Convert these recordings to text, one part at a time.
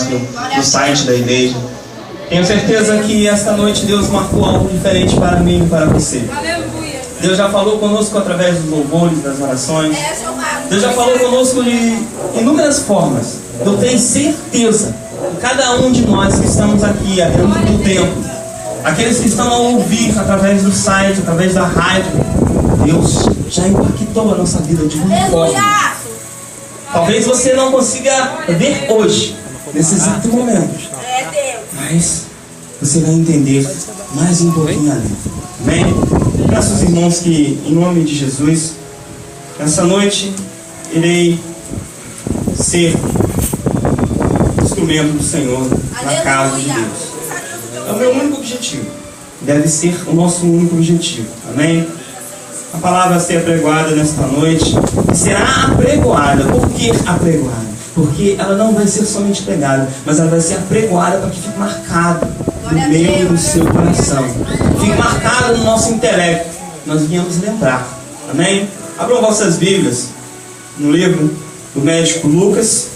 no site da igreja. Tenho certeza que esta noite Deus marcou algo diferente para mim e para você. Deus já falou conosco através dos louvores, das orações. Deus já falou conosco de inúmeras formas. Eu tenho certeza que cada um de nós que estamos aqui dentro do templo, aqueles que estão a ouvir através do site, através da rádio, Deus já impactou a nossa vida de uma forma. Talvez você não consiga ver hoje, nesse exato momento, mas você vai entender mais um pouquinho ali. Amém? Peço aos irmãos que, em nome de Jesus, essa noite irei ser instrumento do Senhor na casa de Deus. É o meu único objetivo. Deve ser o nosso único objetivo. Amém? A palavra vai ser apregoada nesta noite. E será apregoada. Por que apregoada? Porque ela não vai ser somente pregada, mas ela vai ser apregoada para que fique marcado no meio do seu coração. Fique marcado no nosso intelecto. Nós viemos lembrar. Amém? Abram vossas Bíblias no livro do médico Lucas,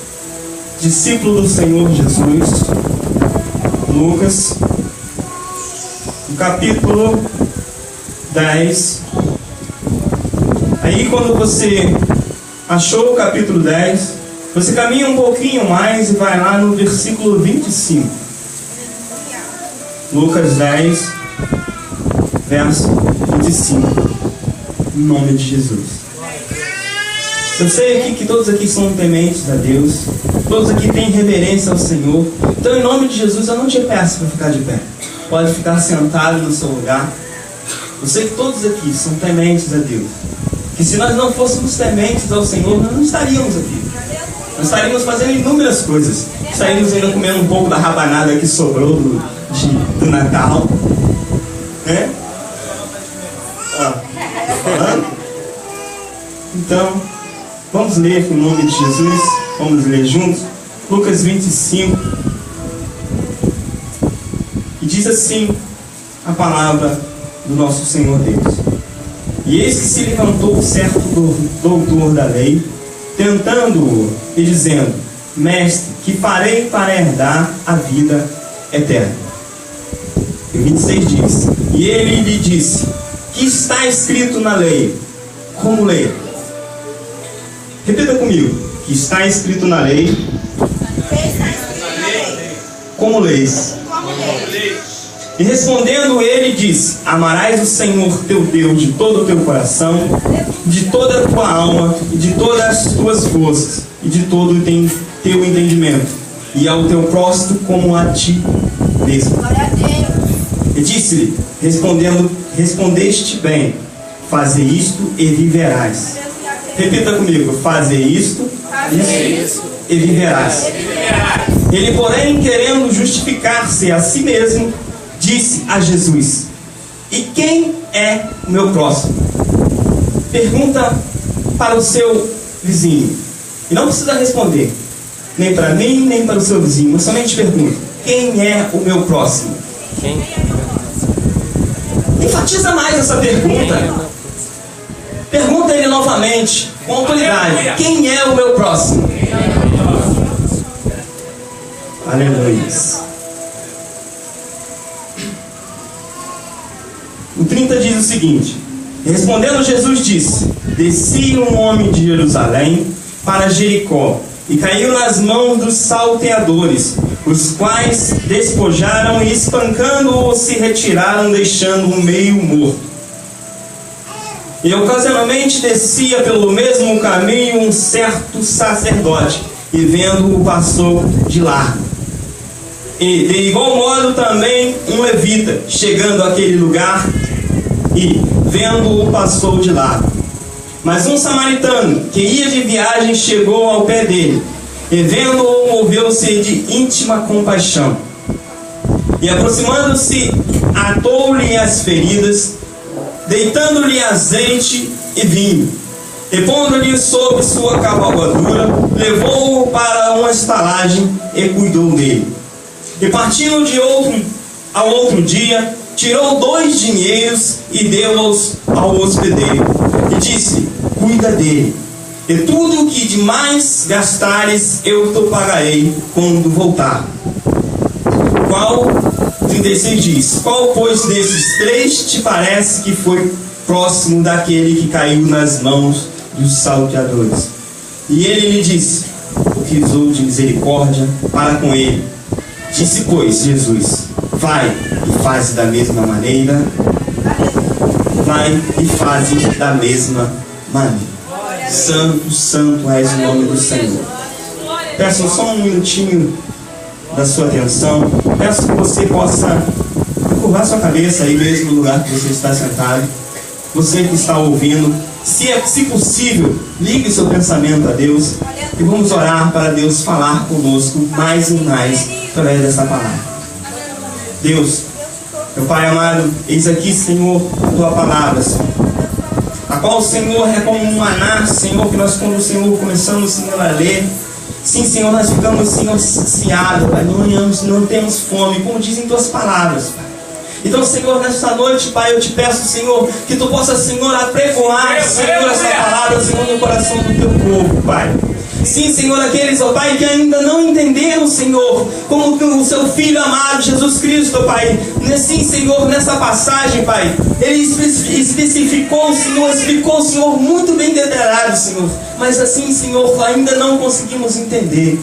discípulo do Senhor Jesus. Lucas, no capítulo 10. Aí quando você achou o capítulo 10, você caminha um pouquinho mais e vai lá no versículo 25. Lucas 10, verso 25. Em nome de Jesus. Eu sei aqui que todos aqui são tementes a Deus. Todos aqui têm reverência ao Senhor. Então, em nome de Jesus, eu não te peço para ficar de pé. Pode ficar sentado no seu lugar. Eu sei que todos aqui são tementes a Deus. Que se nós não fôssemos tementes ao Senhor, nós não estaríamos aqui. Nós estaríamos fazendo inúmeras coisas. Estaríamos ainda comendo um pouco da rabanada que sobrou do Natal. Né? Então, vamos ler em nome de Jesus. Vamos ler juntos. Lucas 25. E diz assim a palavra do nosso Senhor Deus. E eis que se levantou certo doutor da lei, tentando-o e dizendo: Mestre, que farei para herdar a vida eterna? E 26 diz: E ele lhe disse: Que está escrito na lei? Como ler? Repita comigo. Que está escrito na lei? Como leis? E respondendo ele disse: Amarás o Senhor teu Deus de todo o teu coração, de toda a tua alma, e de todas as tuas forças, e de todo o teu entendimento, e ao teu próximo como a ti mesmo. E disse-lhe, respondeste bem, faze isto e viverás. Repita comigo: faze isto e viverás. Ele, porém, querendo justificar-se a si mesmo, disse a Jesus: E quem é o meu próximo? Pergunta para o seu vizinho. E não precisa responder, nem para mim, nem para o seu vizinho, mas somente pergunta: quem é o meu próximo? Enfatiza mais essa pergunta. Pergunta ele novamente, com autoridade: quem é o meu próximo? Aleluia. O 30 diz o seguinte: Respondendo Jesus disse: Descia um homem de Jerusalém para Jericó, e caiu nas mãos dos salteadores, os quais despojaram e espancando-o se retiraram, deixando-o meio morto. E ocasionalmente descia pelo mesmo caminho um certo sacerdote, e vendo-o passou de largo. E de igual modo também um levita, chegando àquele lugar, e vendo-o passou de largo. Mas um samaritano, que ia de viagem, chegou ao pé dele, e vendo-o moveu-se de íntima compaixão. E aproximando-se, atou-lhe as feridas, deitando-lhe azeite e vinho, e pondo-lhe sobre sua cavalgadura, levou-o para uma estalagem e cuidou dele. E partindo ao outro dia, tirou 2 dinheiros e deu-os ao hospedeiro, e disse: Cuida dele. E tudo o que demais gastares, eu te pagarei quando voltar. 36 diz: qual, pois, desses três te parece que foi próximo daquele que caiu nas mãos dos salteadores? E ele lhe disse: o que usou de misericórdia para com ele. Disse, pois, Jesus: vai e faze da mesma maneira. Vai e faze da mesma maneira. Santo, santo és o nome do Senhor. Peço só um minutinho da sua atenção. Peço que você possa curvar sua cabeça aí mesmo no lugar que você está sentado. Você que está ouvindo, se possível, ligue seu pensamento a Deus e vamos orar para Deus falar conosco mais e mais através dessa palavra. Deus, meu Pai amado, eis aqui, Senhor, a tua palavra, Senhor, a qual, Senhor, é como um maná, Senhor, que nós, quando, Senhor, começamos, Senhor, a ler, sim, Senhor, nós ficamos, Senhor, saciados, Pai, não temos fome, como dizem tuas palavras, Pai. Então, Senhor, nesta noite, Pai, eu te peço, Senhor, que tu possa, Senhor, apregoar, Senhor, essa palavra, Senhor, no coração do teu povo, Pai. Sim, Senhor, aqueles, ó Pai, que ainda não entenderam, Senhor, como que o seu Filho amado, Jesus Cristo, Pai, sim, Senhor, nessa passagem, Pai, ele especificou, Senhor, explicou, Senhor, muito bem detalhado, Senhor, mas assim, Senhor, ainda não conseguimos entender.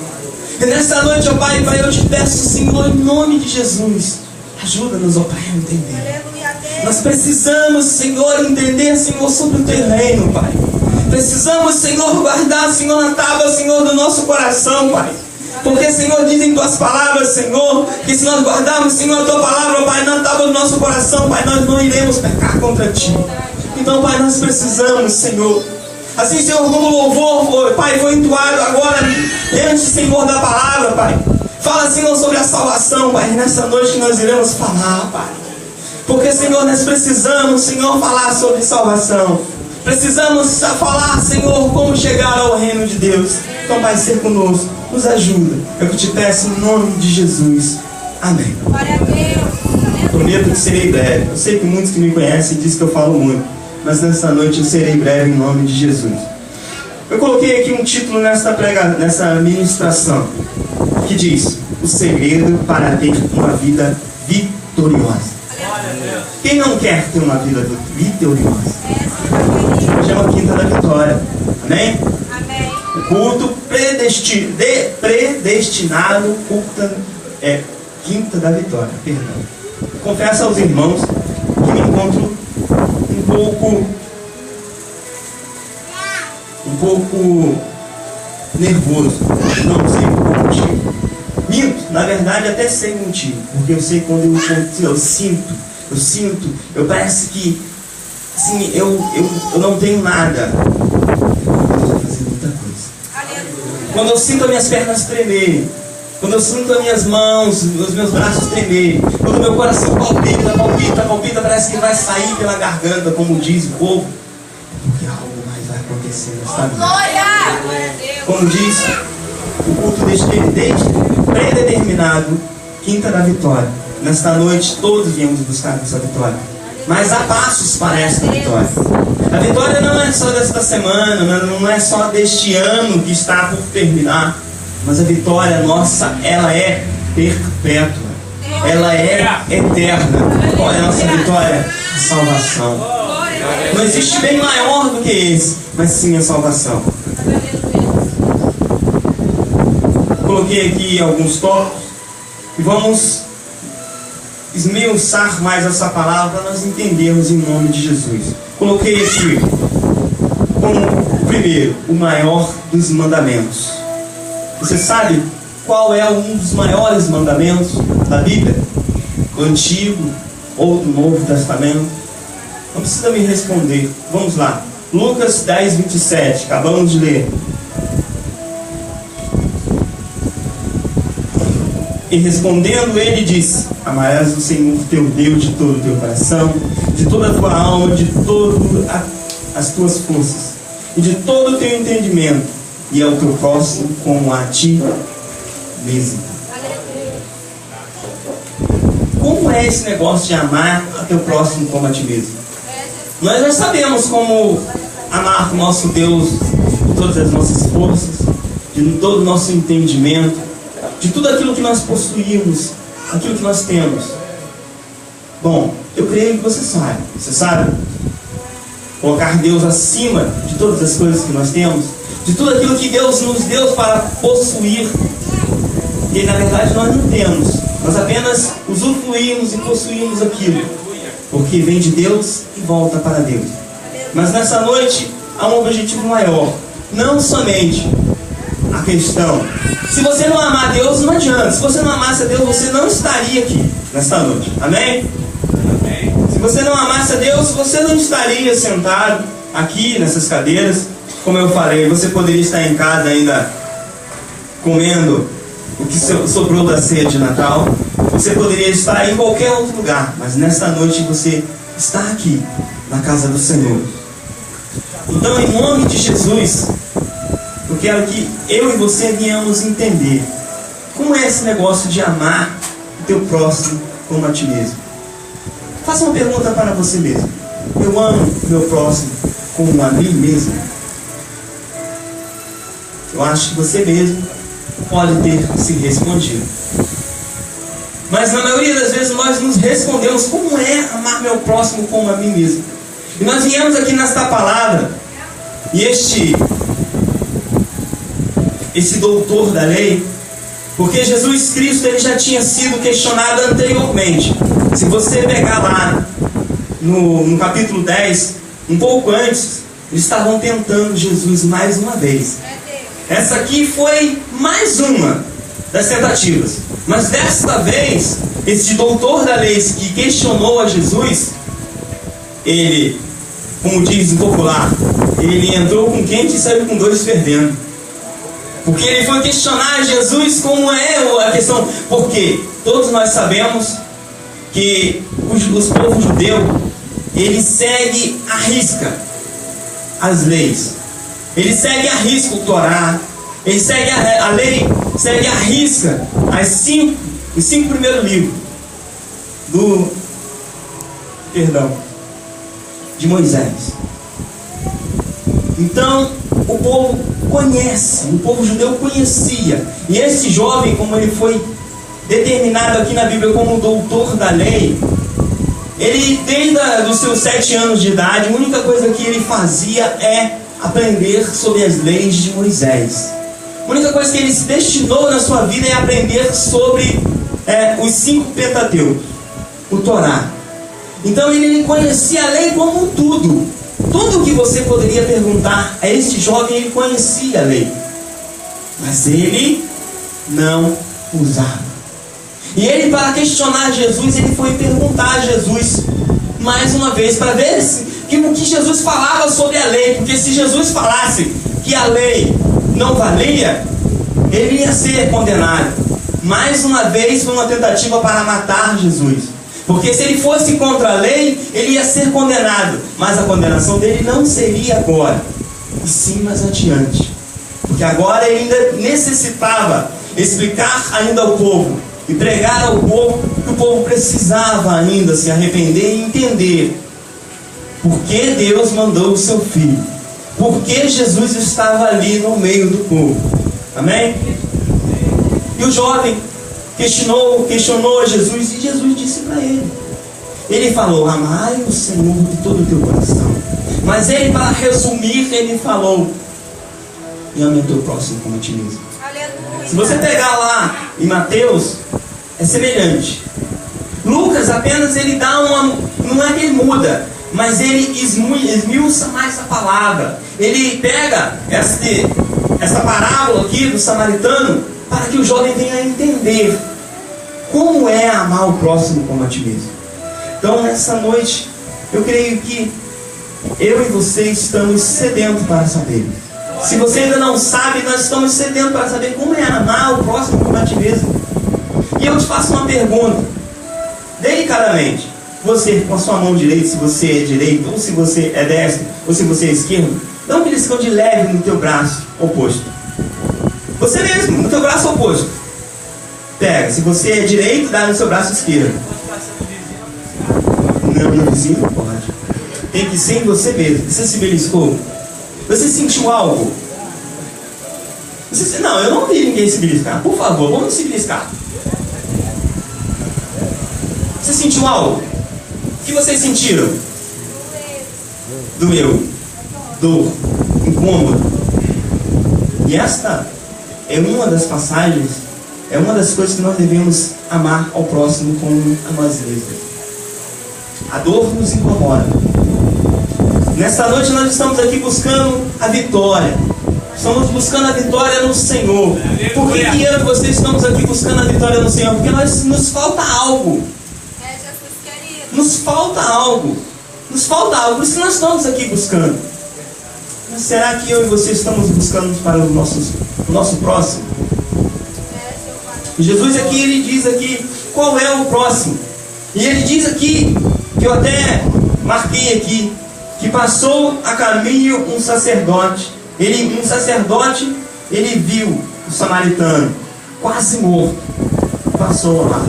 E nessa noite, ó Pai, eu te peço, Senhor, em nome de Jesus, ajuda-nos, ó Pai, a entender. Nós precisamos, Senhor, entender, Senhor, sobre o teu reino, Pai. Precisamos, Senhor, guardar, Senhor, na tábua, Senhor, do nosso coração, Pai. Porque, Senhor, dizem tuas palavras, Senhor, que se nós guardarmos, Senhor, a tua palavra, Pai, na tábua do nosso coração, Pai, nós não iremos pecar contra ti. Então, Pai, nós precisamos, Senhor. Assim, Senhor, como o louvor, Pai, foi entoado agora, antes, Senhor, da palavra, Pai. Fala, Senhor, sobre a salvação, Pai, nessa noite que nós iremos falar, Pai. Porque, Senhor, nós precisamos, Senhor, falar sobre salvação. Precisamos falar, Senhor, como chegar ao reino de Deus. Então, Pai, ser conosco, nos ajuda. Eu que te peço em nome de Jesus. Amém. Prometo que serei breve. Eu sei que muitos que me conhecem dizem que eu falo muito, mas nessa noite eu serei breve em nome de Jesus. Eu coloquei aqui um título nessa ministração que diz: o segredo para ter uma vida vitoriosa. Quem não quer ter uma vida vitoriosa? Hoje é uma quinta da vitória. Amém? Amém. O culto predestinado, quinta da vitória. Perdão. Confesso aos irmãos que me encontro um pouco nervoso. Não sei o motivo. Minto, na verdade até sei o motivo. Porque eu sei quando eu sinto, eu parece que assim, eu não tenho nada. Eu vou fazer muita coisa. Quando eu sinto as minhas pernas tremerem, quando eu sinto as minhas mãos, os meus braços tremerem, quando o meu coração palpita, parece que vai sair pela garganta, como diz o povo, porque algo mais vai acontecer nesta noite. Como diz o culto desde predeterminado, quinta da vitória. Nesta noite todos viemos buscar essa vitória. Mas há passos para esta vitória. A vitória não é só desta semana, não é só deste ano que está por terminar. Mas a vitória nossa, ela é perpétua. Ela é eterna. Qual é a nossa vitória? A salvação. Não existe bem maior do que esse, mas sim a salvação. Coloquei aqui alguns tópicos e vamos esmiuçar mais essa palavra para nós entendermos em nome de Jesus. Coloquei aqui como primeiro, o maior dos mandamentos. Você sabe qual é um dos maiores mandamentos da Bíblia? Do Antigo ou do Novo Testamento? Não precisa me responder. Vamos lá. Lucas 10, 27. Acabamos de ler. E respondendo ele disse: amarás o Senhor teu Deus de todo o teu coração, de toda a tua alma, de todas as tuas forças, e de todo o teu entendimento, e ao teu próximo como a ti mesmo. Como é esse negócio de amar a teu próximo como a ti mesmo? Nós já sabemos como amar o nosso Deus de todas as nossas forças, de todo o nosso entendimento, de tudo aquilo que nós possuímos, aquilo que nós temos. Bom, eu creio que você sabe colocar Deus acima de todas as coisas que nós temos, de tudo aquilo que Deus nos deu para possuir, e na verdade nós não temos, nós apenas usufruímos e possuímos aquilo, porque vem de Deus e volta para Deus. Mas nessa noite há um objetivo maior, não somente a questão, se você não amar Deus, não adianta. Se você não amasse a Deus, você não estaria aqui nesta noite. Amém? Amém. Se você não amasse a Deus, você não estaria sentado aqui nessas cadeiras. Como eu falei, você poderia estar em casa ainda comendo o que sobrou da ceia de Natal. Você poderia estar em qualquer outro lugar, mas nesta noite você está aqui na casa do Senhor. Então, em nome de Jesus, eu quero que eu e você venhamos entender como é esse negócio de amar o teu próximo como a ti mesmo. Faça uma pergunta para você mesmo: eu amo o meu próximo como a mim mesmo? Eu acho que você mesmo pode ter se respondido. Mas na maioria das vezes nós nos respondemos: como é amar meu próximo como a mim mesmo? E nós viemos aqui nesta palavra, e esse doutor da lei, porque Jesus Cristo ele já tinha sido questionado anteriormente. Se você pegar lá no capítulo 10, um pouco antes, eles estavam tentando Jesus mais uma vez. Essa aqui foi mais uma das tentativas, mas desta vez esse doutor da lei que questionou a Jesus, ele, como diz em popular, ele entrou com quente e saiu com dores fervendo. Porque ele foi questionar Jesus como é a questão. Porque todos nós sabemos que o povo judeu, ele segue à risca as leis. Ele segue à risca o Torá. Ele segue a lei, segue à risca os cinco primeiros livros de Moisés. Então, o povo conhece, o povo judeu conhecia. E esse jovem, como ele foi determinado aqui na Bíblia como doutor da lei, ele, desde os seus 7 anos de idade, a única coisa que ele fazia é aprender sobre as leis de Moisés. A única coisa que ele se destinou na sua vida é aprender sobre os 5 Pentateucos, o Torá. Então ele conhecia a lei como tudo. Tudo o que você poderia perguntar a este jovem, ele conhecia a lei. Mas ele não usava. E ele, para questionar Jesus, ele foi perguntar a Jesus mais uma vez, para ver o que Jesus falava sobre a lei. Porque se Jesus falasse que a lei não valia, ele ia ser condenado. Mais uma vez foi uma tentativa para matar Jesus. Porque se ele fosse contra a lei, ele ia ser condenado. Mas a condenação dele não seria agora, e sim mais adiante. Porque agora ele ainda necessitava explicar ainda ao povo e pregar ao povo que o povo precisava ainda se arrepender e entender por que Deus mandou o seu filho, por que Jesus estava ali no meio do povo. Amém? E o jovem questionou Jesus, e Jesus disse para ele. Ele falou: amai o Senhor de todo o teu coração. Mas ele, para resumir, ele falou: e ame o teu próximo como a ti mesmo. Aleluia. Se você pegar lá em Mateus, é semelhante. Lucas apenas ele dá não é que ele muda, mas ele esmiuça mais a palavra. Ele pega essa parábola aqui do samaritano para que o jovem venha a entender como é amar o próximo como a ti mesmo. Então, nessa noite, eu creio que eu e você estamos sedentos para saber. Se você ainda não sabe, nós estamos sedentos para saber como é amar o próximo como a ti mesmo. E eu te faço uma pergunta, delicadamente. Você, com a sua mão direita, se você é direito, ou se você é destro, ou se você é esquerdo, dá um beliscão de leve no teu braço oposto. Você mesmo, no teu braço oposto. Pega, se você é direito, dá no seu braço esquerdo. Não, meu vizinho não pode. Tem que ser em você mesmo. Você se beliscou? Você sentiu algo? Não, eu não vi ninguém se beliscar. Por favor, vamos se beliscar. Você sentiu algo? O que vocês sentiram? Doeu. Dor. Incômodo. E esta é uma das passagens, é uma das coisas que nós devemos amar ao próximo como a nós mesmos. A dor nos incomoda. Nesta noite nós estamos aqui buscando a vitória. Estamos buscando a vitória no Senhor. Por que eu e você estamos aqui buscando a vitória no Senhor? Porque nos falta algo. Nos falta algo. Nos falta algo. Por isso que nós estamos aqui buscando. Mas será que eu e você estamos buscando para o nosso próximo? Jesus aqui, ele diz aqui qual é o próximo. E ele diz aqui, que eu até marquei aqui, que passou a caminho um sacerdote. Ele viu o samaritano quase morto. Passou lá.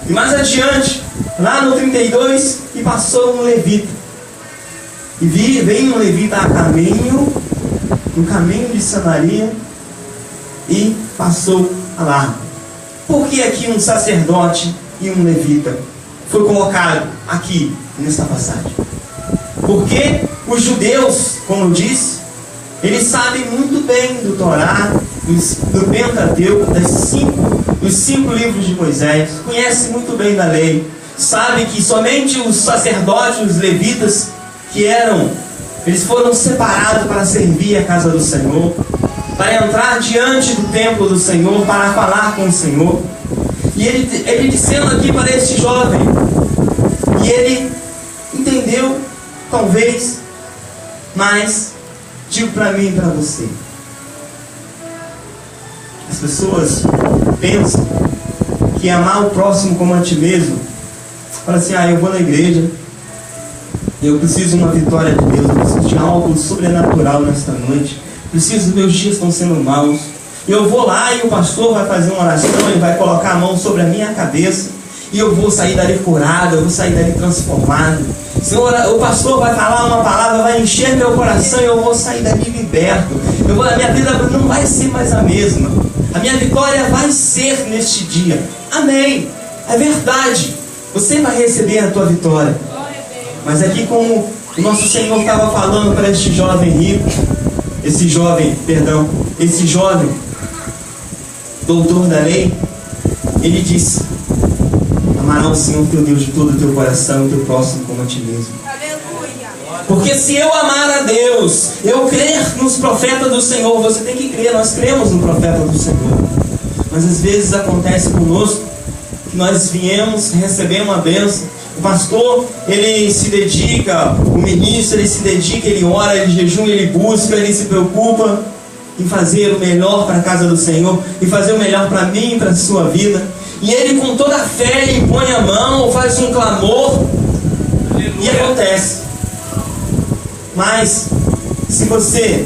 E mais adiante, lá no 32, e passou um levita. E veio um levita a caminho, no caminho de Samaria, e passou a largo. Por que aqui um sacerdote e um levita foi colocado aqui nesta passagem? Porque os judeus, como eu disse, eles sabem muito bem do Torá, do Pentateuco, dos cinco livros de Moisés, conhecem muito bem da lei, sabem que somente os sacerdotes, os levitas, eles foram separados para servir a casa do Senhor, para entrar diante do templo do Senhor, para falar com o Senhor. E ele dizendo aqui para este jovem, e ele entendeu, talvez, mas digo para mim e para você, as pessoas pensam que amar o próximo como a ti mesmo, fala assim, eu vou na igreja, eu preciso de uma vitória de Deus, eu preciso de algo sobrenatural nesta noite, meus dias estão sendo maus, eu vou lá e o pastor vai fazer uma oração, ele vai colocar a mão sobre a minha cabeça, e eu vou sair dali curado, eu vou sair dali transformado. Senhor, o pastor vai falar uma palavra, vai encher meu coração, e eu vou sair dali liberto. A minha vida não vai ser mais a mesma. A minha vitória vai ser neste dia. Amém. É verdade. Você vai receber a tua vitória. Mas aqui, como o nosso Senhor estava falando para este jovem rico, esse jovem doutor da lei, ele disse: amarás o Senhor teu Deus de todo o teu coração e o teu próximo como a ti mesmo. Aleluia. Porque se eu amar a Deus, eu crer nos profetas do Senhor, você tem que crer, nós cremos no profeta do Senhor. Mas às vezes acontece conosco que nós viemos, recebemos uma bênção, o pastor, ele se dedica, o ministro, ele se dedica, ele ora, ele jejuma, ele busca, ele se preocupa em fazer o melhor para a casa do Senhor, e fazer o melhor para mim e para a sua vida. E ele com toda a fé, ele põe a mão, faz um clamor, e acontece. Mas, se você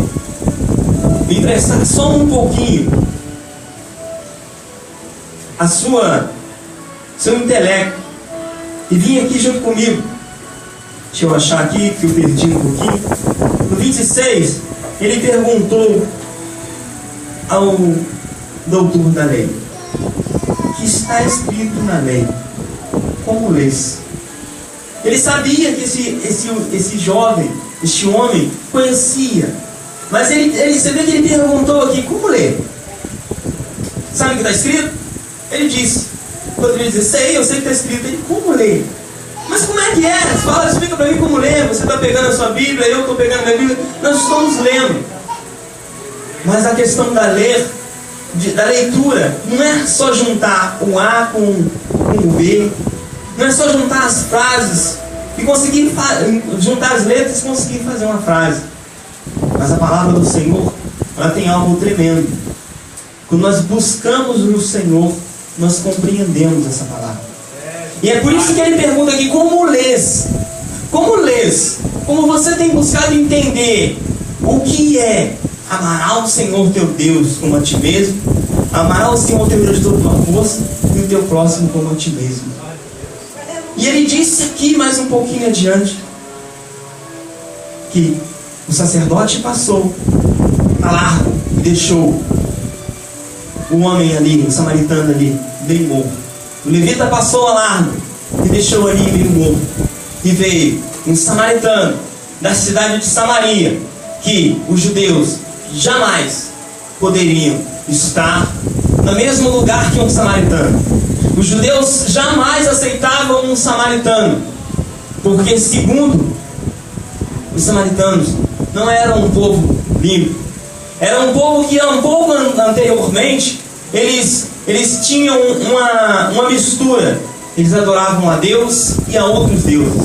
me prestar só um pouquinho, seu intelecto, e vir aqui junto comigo, deixa eu achar aqui, que eu perdi um pouquinho, no 26, ele perguntou ao doutor da lei: que está escrito na lei, como lês? Ele sabia que esse jovem, este homem, conhecia. Mas você vê que ele perguntou aqui: como ler? Sabe o que está escrito? Ele disse, quando ele diz, eu sei que está escrito. Ele: como ler? Mas como é que é? Explica para mim como ler. Você está pegando a sua Bíblia, eu estou pegando a minha Bíblia, nós estamos lendo. Mas a questão da leitura não é só juntar o A com o B, não é só juntar as frases e conseguir juntar as letras e conseguir fazer uma frase. Mas a palavra do Senhor, ela tem algo tremendo. Quando nós buscamos no Senhor, nós compreendemos essa palavra. E é por isso que ele pergunta aqui: como lês? Como lês? Como você tem buscado entender o que é amarás o Senhor teu Deus como a ti mesmo, amarás o Senhor teu Deus de toda a tua força, e o teu próximo como a ti mesmo. E ele disse aqui mais um pouquinho adiante que o sacerdote passou a largo, e deixou o homem ali, o samaritano ali, meio morto. O levita passou a largo e deixou ali meio morto. E veio um samaritano da cidade de Samaria, que os judeus jamais poderiam estar no mesmo lugar que um samaritano. Os judeus jamais aceitavam um samaritano, porque segundo os samaritanos não eram um povo limpo. Era um povo que um pouco anteriormente eles tinham uma mistura. Eles adoravam a Deus e a outros deuses.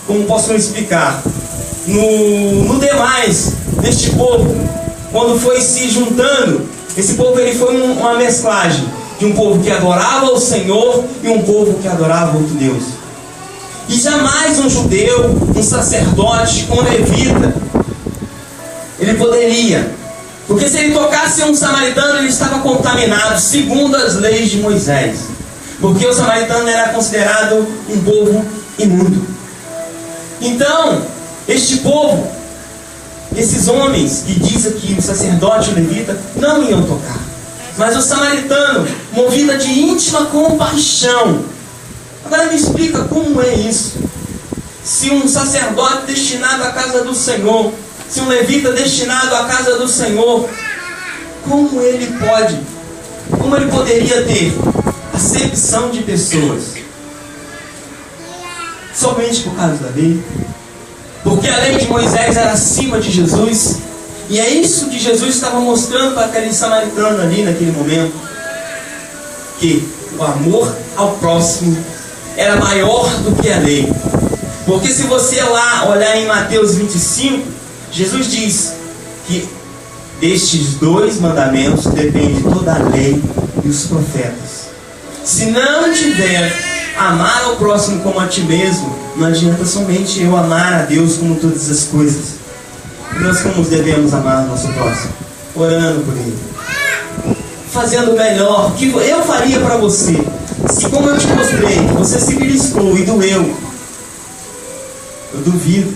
Como posso explicar? No demais deste povo, quando foi se juntando, esse povo ele foi uma mesclagem de um povo que adorava o Senhor e um povo que adorava outro Deus. E jamais um judeu, um sacerdote, um levita, ele poderia, porque se ele tocasse um samaritano, ele estava contaminado, segundo as leis de Moisés, porque o samaritano era considerado um povo imundo. Então, este povo, esses homens que diz aqui o sacerdote e o levita, não iam tocar, mas o samaritano, movido de íntima compaixão. Agora me explica como é isso. Se um sacerdote destinado à casa do Senhor, se um levita destinado à casa do Senhor, como ele poderia ter acepção de pessoas? Somente por causa da lei? Porque a lei de Moisés era acima de Jesus. E é isso que Jesus estava mostrando para aquele samaritano ali naquele momento. Que o amor ao próximo era maior do que a lei. Porque se você lá olhar em Mateus 25, Jesus diz que destes 2 mandamentos depende toda a lei e os profetas. Se não tiver amar ao próximo como a ti mesmo, não adianta somente eu amar a Deus como todas as coisas. E nós como devemos amar o nosso próximo? Orando por ele, fazendo o melhor que eu faria para você. Se como eu te mostrei, você se beliscou e doeu, eu duvido,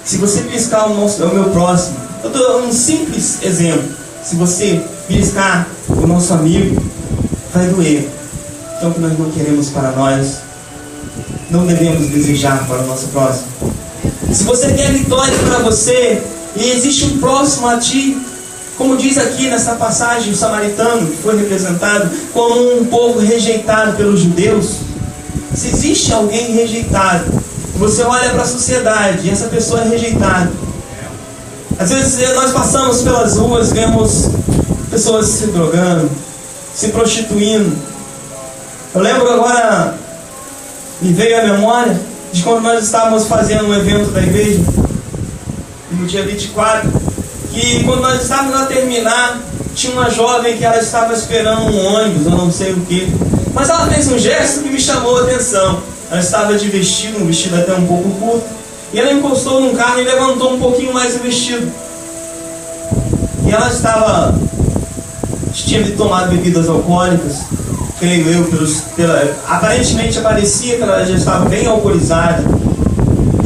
se você beliscar o meu próximo, eu dou um simples exemplo, se você beliscar o nosso amigo, vai doer. Então o que nós não queremos para nós, não devemos desejar para o nosso próximo. Se você quer vitória para você, e existe um próximo a ti, como diz aqui nessa passagem, o samaritano que foi representado como um povo rejeitado pelos judeus. Se existe alguém rejeitado, você olha para a sociedade e essa pessoa é rejeitada. Às vezes nós passamos pelas ruas, vemos pessoas se drogando, se prostituindo. Eu lembro agora, me veio à memória de quando nós estávamos fazendo um evento da igreja, no dia 24, que quando nós estávamos a terminar, tinha uma jovem que ela estava esperando um ônibus, eu não sei o que, mas ela fez um gesto que me chamou a atenção. Ela estava de vestido, um vestido até um pouco curto, e ela encostou num carro e levantou um pouquinho mais o vestido. E ela tinha tomado bebidas alcoólicas, creio eu, aparentemente parecia que ela já estava bem alcoolizada.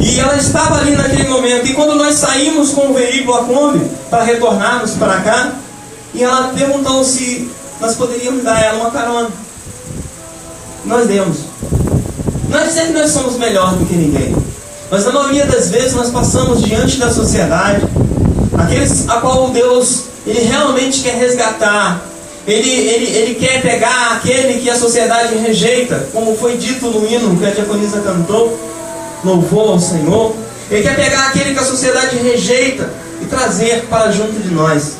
E ela estava ali naquele momento. E quando nós saímos com o veículo, a Kombi, para retornarmos para cá, e ela perguntou se nós poderíamos dar a ela uma carona. Nós demos. Não é dizer que nós somos melhor do que ninguém, mas na maioria das vezes nós passamos diante da sociedade, aqueles a qual Deus ele realmente quer resgatar. Ele quer pegar aquele que a sociedade rejeita, como foi dito no hino que a diaconisa cantou, louvor ao Senhor. Ele quer pegar aquele que a sociedade rejeita e trazer para junto de nós.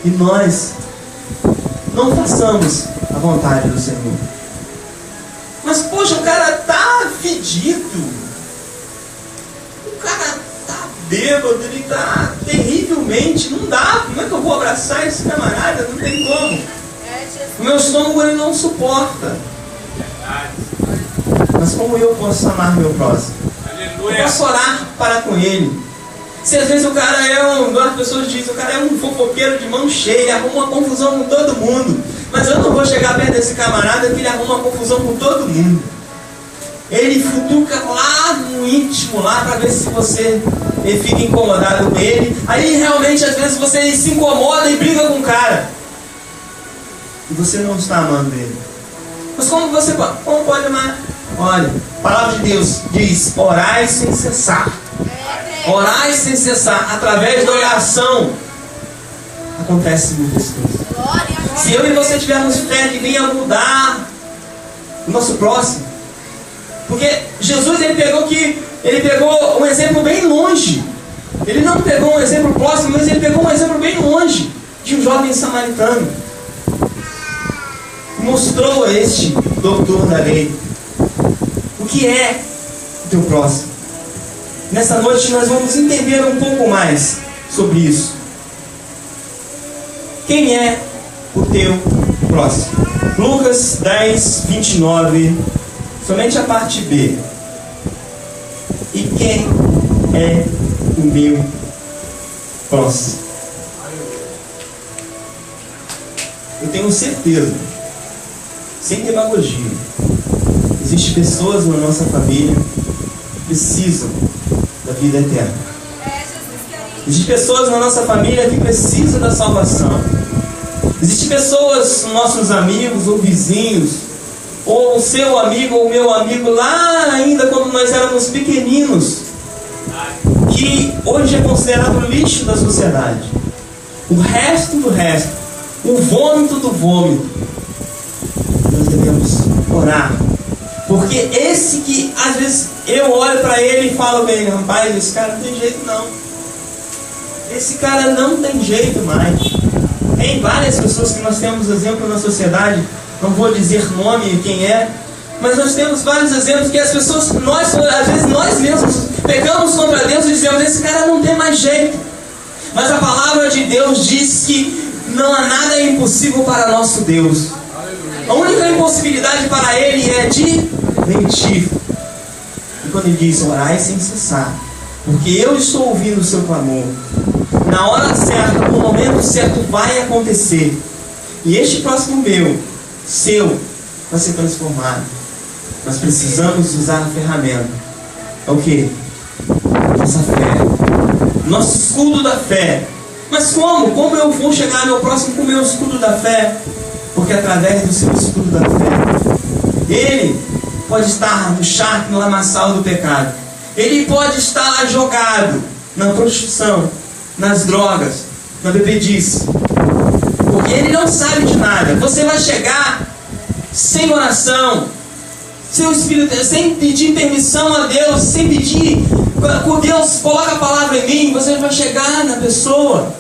E nós não façamos a vontade do Senhor. Mas poxa, o cara tá fedido, o cara tá bêbado, ele tá terrivelmente, não dá, como é que eu vou abraçar esse camarada? Não tem como. O meu estômago ele não suporta. Mas como eu posso amar meu próximo? Eu posso orar para com ele. Se às vezes o cara as pessoas dizem, o cara é um fofoqueiro de mão cheia, ele arruma uma confusão com todo mundo. Mas eu não vou chegar perto desse camarada que ele arruma uma confusão com todo mundo. Ele futuca lá no íntimo, lá para ver se você ele fica incomodado com ele. Aí realmente às vezes você se incomoda e briga com o cara. E você não está amando ele. Mas como pode amar? Olha, a palavra de Deus diz: orai sem cessar. Orai sem cessar. Através da oração acontece muitas coisas. Se eu e você tivermos fé que venha mudar o nosso próximo. Porque Jesus ele pegou um exemplo bem longe. Ele não pegou um exemplo próximo, mas ele pegou um exemplo bem longe de um jovem samaritano. Mostrou a este doutor da lei o que é o teu próximo. Nessa noite nós vamos entender um pouco mais sobre isso. Quem é o teu próximo? Lucas 10, 29, somente a parte B. E quem é o meu próximo? Eu tenho certeza, sem demagogia, existem pessoas na nossa família que precisam da vida eterna. Existem pessoas na nossa família que precisam da salvação. Existem pessoas, nossos amigos ou vizinhos, ou o seu amigo ou o meu amigo, lá ainda quando nós éramos pequeninos, que hoje é considerado lixo da sociedade. O resto do resto, o vômito do vômito. Nós devemos orar. Porque esse que às vezes eu olho para ele e falo para ele: rapaz, esse cara não tem jeito não. Esse cara não tem jeito mais. Tem várias pessoas que nós temos exemplo na sociedade. Não vou dizer nome e quem é, mas nós temos vários exemplos que as pessoas, às vezes nós mesmos pecamos contra Deus e dizemos: esse cara não tem mais jeito. Mas a palavra de Deus diz que não há nada impossível para nosso Deus. A única impossibilidade para Ele é de mentir. E quando Ele diz: orai sem cessar, porque eu estou ouvindo o seu clamor, na hora certa, no momento certo vai acontecer. E este próximo seu, vai ser transformado. Nós precisamos usar a ferramenta. É o que? Nossa fé. Nosso escudo da fé. Mas como? Como eu vou chegar ao meu próximo com o meu escudo da fé? Porque através do seu escudo da fé, ele pode estar no charco, no lamaçal do pecado. Ele pode estar lá jogado na prostituição, nas drogas, na bebedice. Porque ele não sabe de nada. Você vai chegar sem oração, sem pedir permissão a Deus, sem pedir, Deus, coloca a palavra em mim. Você vai chegar na pessoa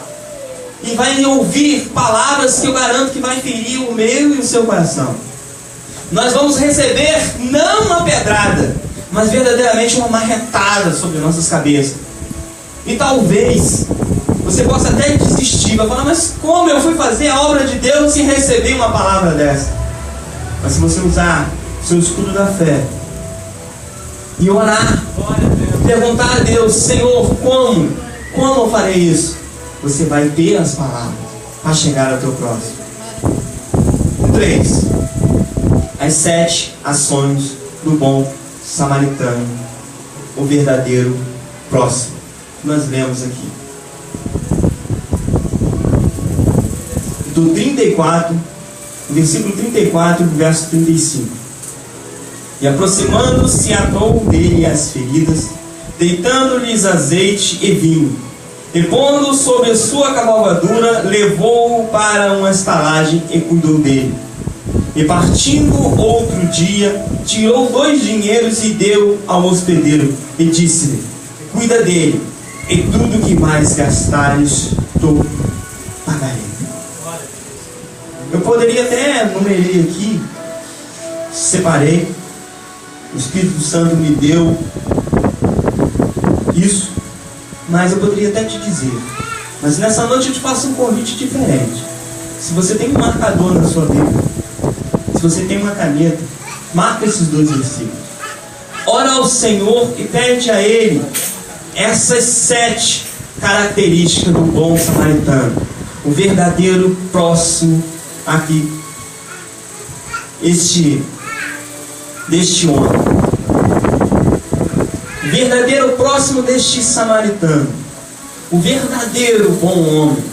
e vai ouvir palavras que eu garanto que vai ferir o meu e o seu coração. Nós vamos receber não uma pedrada, mas verdadeiramente uma marretada sobre nossas cabeças. E talvez você possa até desistir, vai falar: mas como eu fui fazer a obra de Deus sem receber uma palavra dessa? Mas se você usar o seu escudo da fé e orar, perguntar a Deus: Senhor, como eu farei isso? Você vai ter as palavras para chegar ao teu próximo. 3. As 7 ações do bom samaritano, o verdadeiro próximo. Nós lemos aqui do 34, versículo 34, verso 35. E aproximando-se, atou dele as feridas, deitando-lhes azeite e vinho, e pondo sobre a sua cavalgadura, levou-o para uma estalagem e cuidou dele. E partindo outro dia, tirou 2 dinheiros e deu ao hospedeiro, e disse-lhe: cuida dele, e tudo que mais gastares, tu pagarei. Eu poderia até numerei aqui, separei, o Espírito Santo me deu isso, mas eu poderia até te dizer. Mas nessa noite eu te faço um convite diferente. Se você tem um marcador na sua Bíblia, se você tem uma caneta, marca esses 2 versículos. Ora ao Senhor e pede a Ele essas 7 características do bom samaritano, o verdadeiro próximo aqui, deste homem. verdadeiro próximo deste samaritano, o verdadeiro bom homem,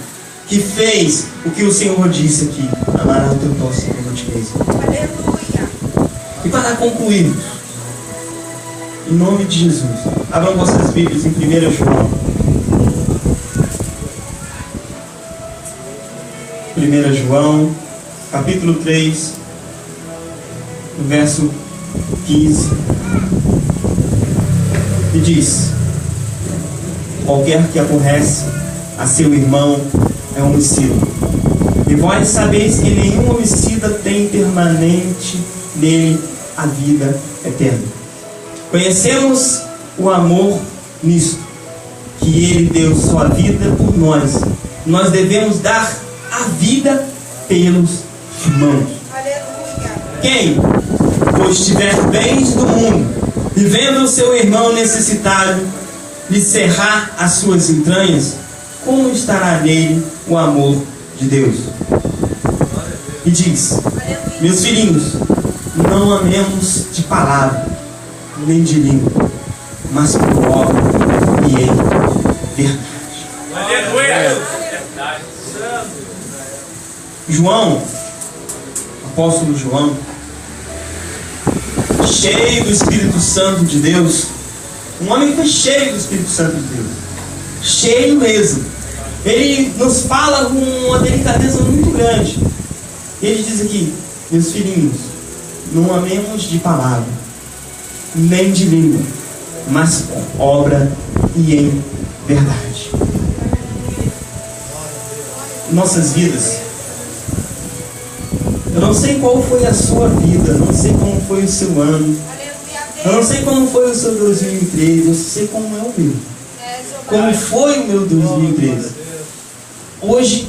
que fez o que o Senhor disse aqui: amarás o teu próximo como a ti mesmo. Aleluia. E para concluir, em nome de Jesus, abram vossas Bíblias em 1 João. 1 João, capítulo 3, no verso 15. E diz: qualquer que aborrece a seu irmão é homicida. E vós sabeis que nenhum homicida tem permanente nele a vida eterna. Conhecemos o amor nisto, que ele deu sua vida por nós. Nós devemos dar a vida pelos irmãos. Aleluia. Quem, pois tiver bens do mundo, e vendo o seu irmão necessitado, lhe cerrar as suas entranhas, como estará nele o amor de Deus? E diz: meus filhinhos, não amemos de palavra, nem de língua, mas por obra e em verdade. Aleluia! João, apóstolo João, cheio do Espírito Santo de Deus, um homem que foi cheio do Espírito Santo de Deus, cheio mesmo. Ele nos fala com uma delicadeza muito grande. Ele diz aqui: meus filhinhos, não amemos de palavra, nem de língua, mas com obra e em verdade. Nossas vidas, eu não sei qual foi a sua vida, eu não sei como foi o seu ano, eu não sei como foi o seu 2013, eu sei como é o meu. Como foi o meu 2013? Hoje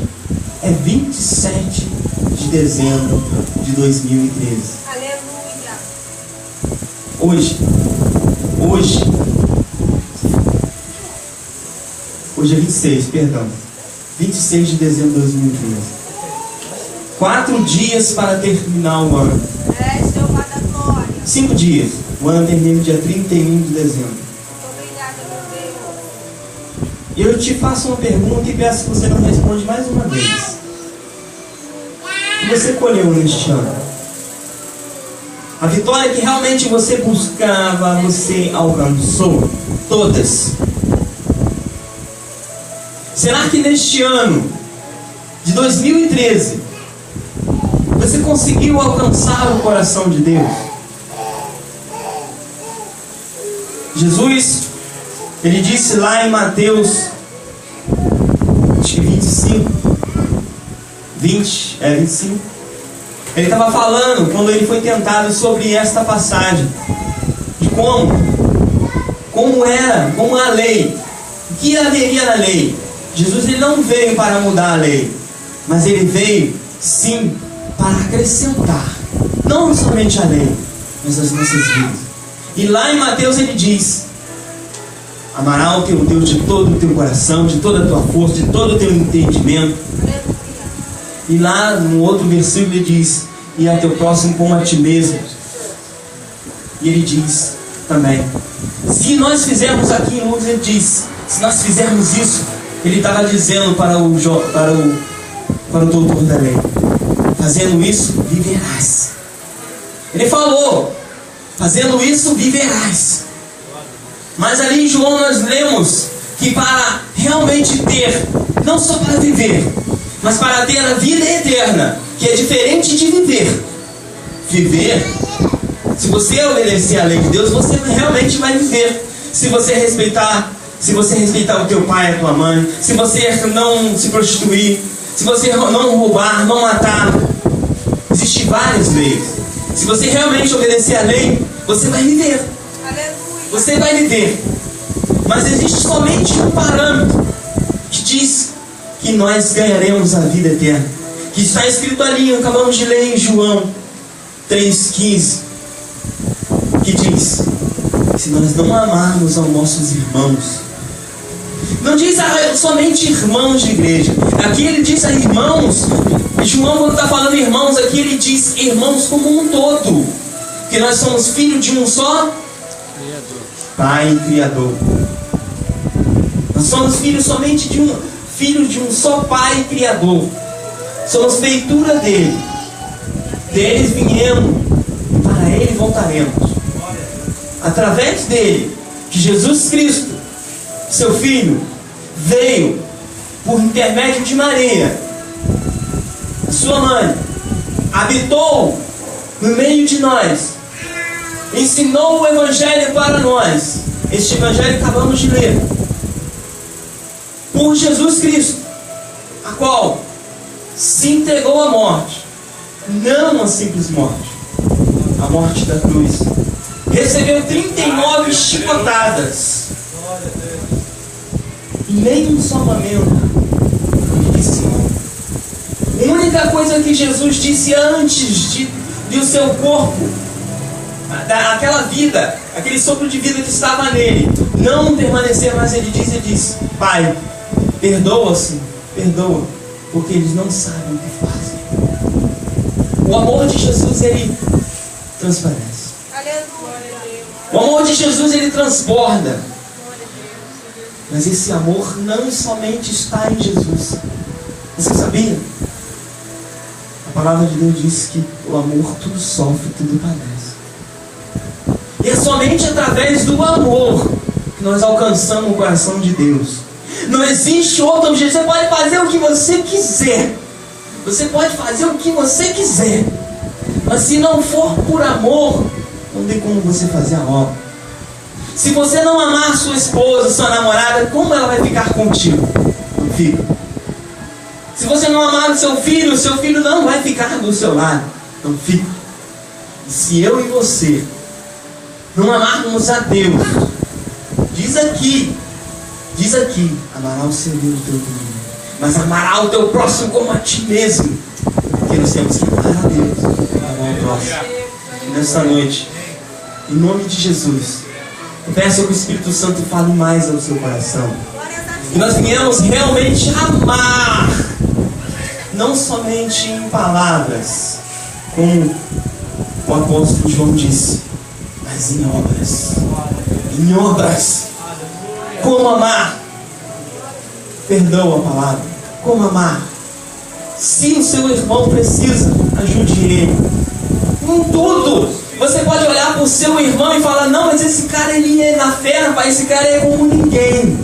é 27 de dezembro de 2013. Aleluia. Hoje é 26, perdão. 26 de dezembro de 2013. 4 dias para terminar o ano. Jeová da glória. 5 dias. O ano termina dia 31 de dezembro. Muito obrigada, meu Deus. E eu te faço uma pergunta e peço que você não responda mais uma vez. O que você colheu neste ano? A vitória que realmente você buscava, você alcançou? Todas. Será que neste ano de 2013 você conseguiu alcançar o coração de Deus? Jesus, ele disse lá em Mateus, acho que 25, ele estava falando, quando ele foi tentado, sobre esta passagem, de como era, como a lei, o que haveria na lei. Jesus, ele não veio para mudar a lei, mas ele veio sim para acrescentar, não somente a lei, mas as nossas vidas. E lá em Mateus ele diz: amarás o teu Deus de todo o teu coração, de toda a tua força, de todo o teu entendimento. E lá no outro versículo ele diz: e a teu próximo como a ti mesmo. E ele diz também, se nós fizermos aqui em Lucas, ele diz, se nós fizermos isso, ele estava dizendo para o doutor da lei: fazendo isso, viverás. Ele falou: fazendo isso, viverás. Mas ali em João nós lemos que para realmente ter, não só para viver, mas para ter a vida eterna, que é diferente de viver. Viver, se você obedecer à lei de Deus, você realmente vai viver. Se você respeitar o teu pai e a tua mãe, se você não se prostituir, se você não roubar, não matar, existem várias leis. Se você realmente obedecer à lei, você vai viver. Você vai viver. Mas existe somente um parâmetro que diz que nós ganharemos a vida eterna, que está escrito ali, acabamos de ler em João 3,15, que diz: se nós não amarmos aos nossos irmãos, não diz somente irmãos de igreja, aqui ele diz a irmãos. João, quando está falando irmãos aqui, ele diz irmãos como um todo, que nós somos filhos de um só Pai e Criador. Nós somos filhos somente de um só Pai e Criador. Somos feitura dele. Deles viemos, para ele voltaremos. Através dele, que Jesus Cristo, seu Filho, veio por intermédio de Maria, a sua mãe, habitou no meio de nós, ensinou o Evangelho para nós. Este Evangelho acabamos de ler. Por Jesus Cristo, a qual se entregou à morte, não uma simples morte, a morte da cruz. Recebeu 39 chicotadas. E nem um só lamento disse não. A única coisa que Jesus disse antes de o seu corpo, aquela vida, aquele sopro de vida que estava nele, não permanecer mais, ele disse: Pai, perdoa-se, perdoa, porque eles não sabem o que fazem. O amor de Jesus, ele transparece. O amor de Jesus, ele transborda. Mas esse amor não somente está em Jesus. Você sabia? A palavra de Deus diz que o amor tudo sofre, tudo padece. E é somente através do amor que nós alcançamos o coração de Deus. Não existe outro objetivo. Você pode fazer o que você quiser. Você pode fazer o que você quiser. Mas se não for por amor, não tem como você fazer a obra. Se você não amar sua esposa, sua namorada, como ela vai ficar contigo? Não fica. Se você não amar o seu filho não vai ficar do seu lado. Não fica. E se eu e você não amarmos a Deus, diz aqui, amará o Senhor do teu Deus, mas amará o teu próximo como a ti mesmo. Porque nós temos que amar a Deus, amar o próximo. E nesta noite, em nome de Jesus, eu peço que o Espírito Santo fale mais ao seu coração. E nós viemos realmente amar, não somente em palavras, como o apóstolo João disse, mas em obras. Em obras. Como amar? Perdoa a palavra. Como amar? Se o seu irmão precisa, ajude ele. Em tudo. Você pode olhar para o seu irmão e falar: não, mas esse cara, ele é na fé, rapaz. Esse cara é como ninguém.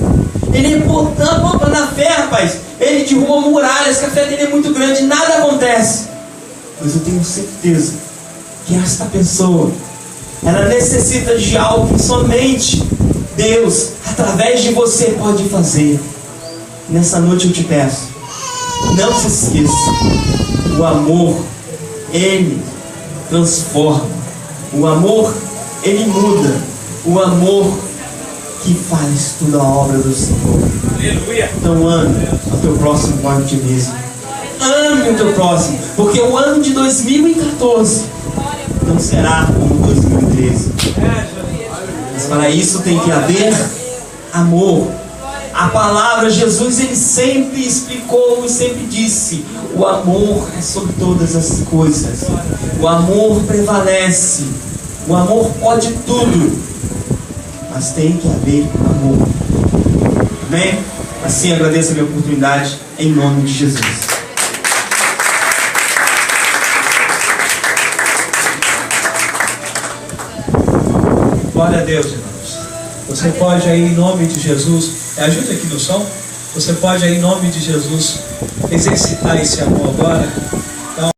Ele é botando na fé, rapaz. Ele derruba muralhas, que a fé dele é muito grande. Nada acontece. Mas eu tenho certeza que esta pessoa, ela necessita de algo que somente Deus, através de você, pode fazer. Nessa noite eu te peço, não se esqueça, o amor, ele transforma. O amor, ele muda. O amor que faz toda a obra do Senhor. Aleluia. Então ame o teu próximo como a ti mesmo. Ame o teu próximo, porque o ano de 2014 não será como 2013. Mas para isso tem que haver amor. A palavra, Jesus, ele sempre explicou e sempre disse: o amor é sobre todas as coisas. O amor prevalece. O amor pode tudo. Mas tem que haver amor. Amém? Assim agradeço a minha oportunidade em nome de Jesus. Glória a Deus, irmãos. Você pode aí em nome de Jesus, ajuda aqui no som. Você pode aí em nome de Jesus exercitar esse amor agora.